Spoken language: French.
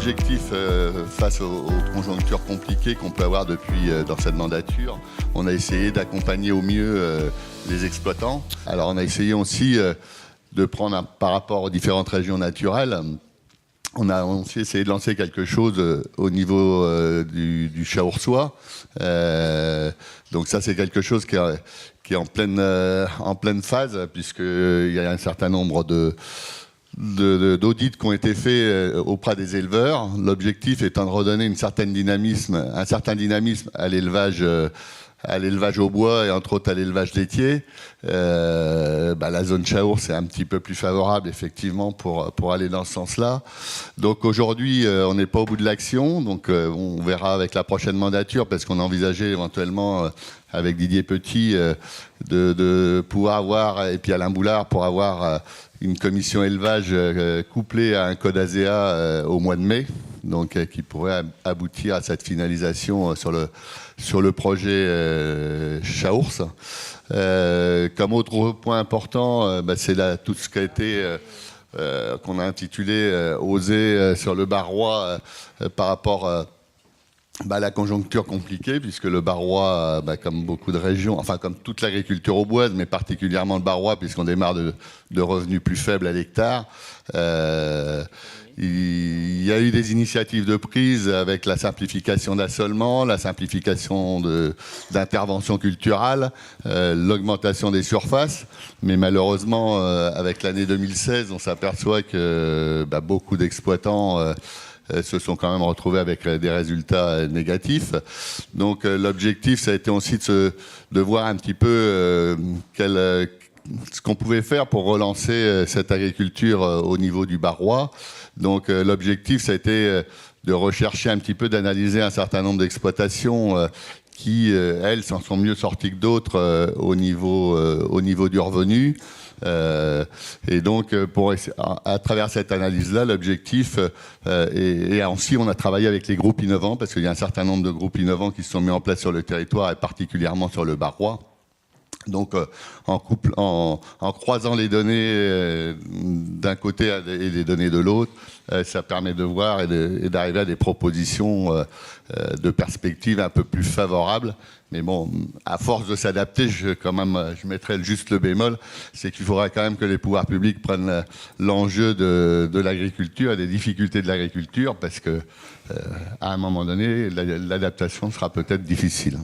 l'objectif face aux conjonctures compliquées qu'on peut avoir depuis dans cette mandature, on a essayé d'accompagner au mieux les exploitants. Alors on a essayé aussi de prendre par rapport aux différentes régions naturelles. On a aussi essayé de lancer quelque chose au niveau du Chaourçois. Donc ça, c'est quelque chose qui est en pleine phase, puisqu'il y a un certain nombre d'audits qui ont été faits auprès des éleveurs. L'objectif étant de redonner un certain dynamisme à l'élevage au bois et entre autres à l'élevage laitier. La zone Chaource c'est un petit peu plus favorable effectivement pour aller dans ce sens-là. Donc aujourd'hui, on n'est pas au bout de l'action. Donc on verra avec la prochaine mandature, parce qu'on a envisagé éventuellement avec Didier Petit de pouvoir avoir, et puis Alain Boulard, pour avoir une commission élevage couplée à un code ASEA au mois de mai, donc qui pourrait aboutir à cette finalisation sur le projet Chaource. Comme autre point important, c'est tout ce qui a été qu'on a intitulé Oser sur le Barrois par rapport à la conjoncture compliquée, puisque le Barrois, comme beaucoup de régions, enfin comme toute l'agriculture auboise, mais particulièrement le Barrois, puisqu'on démarre de revenus plus faibles à l'hectare, il y a eu des initiatives de prise avec la simplification d'assolement, la simplification d'intervention culturale, l'augmentation des surfaces, mais malheureusement, avec l'année 2016, on s'aperçoit que beaucoup d'exploitants se sont quand même retrouvés avec des résultats négatifs. Donc l'objectif, ça a été aussi de voir un petit peu ce qu'on pouvait faire pour relancer cette agriculture au niveau du Barrois. Donc l'objectif, ça a été de rechercher un petit peu, d'analyser un certain nombre d'exploitations qui, elles, s'en sont mieux sorties que d'autres au niveau du revenu. Et donc, à travers cette analyse-là, l'objectif, et aussi on a travaillé avec les groupes innovants, parce qu'il y a un certain nombre de groupes innovants qui se sont mis en place sur le territoire, et particulièrement sur le Barrois. Donc, en croisant les données d'un côté et les données de l'autre, ça permet de voir et d'arriver à des propositions de perspectives un peu plus favorables. Mais bon, à force de s'adapter, je mettrai juste le bémol, c'est qu'il faudra quand même que les pouvoirs publics prennent l'enjeu de l'agriculture et des difficultés de l'agriculture, parce que à un moment donné, l'adaptation sera peut-être difficile.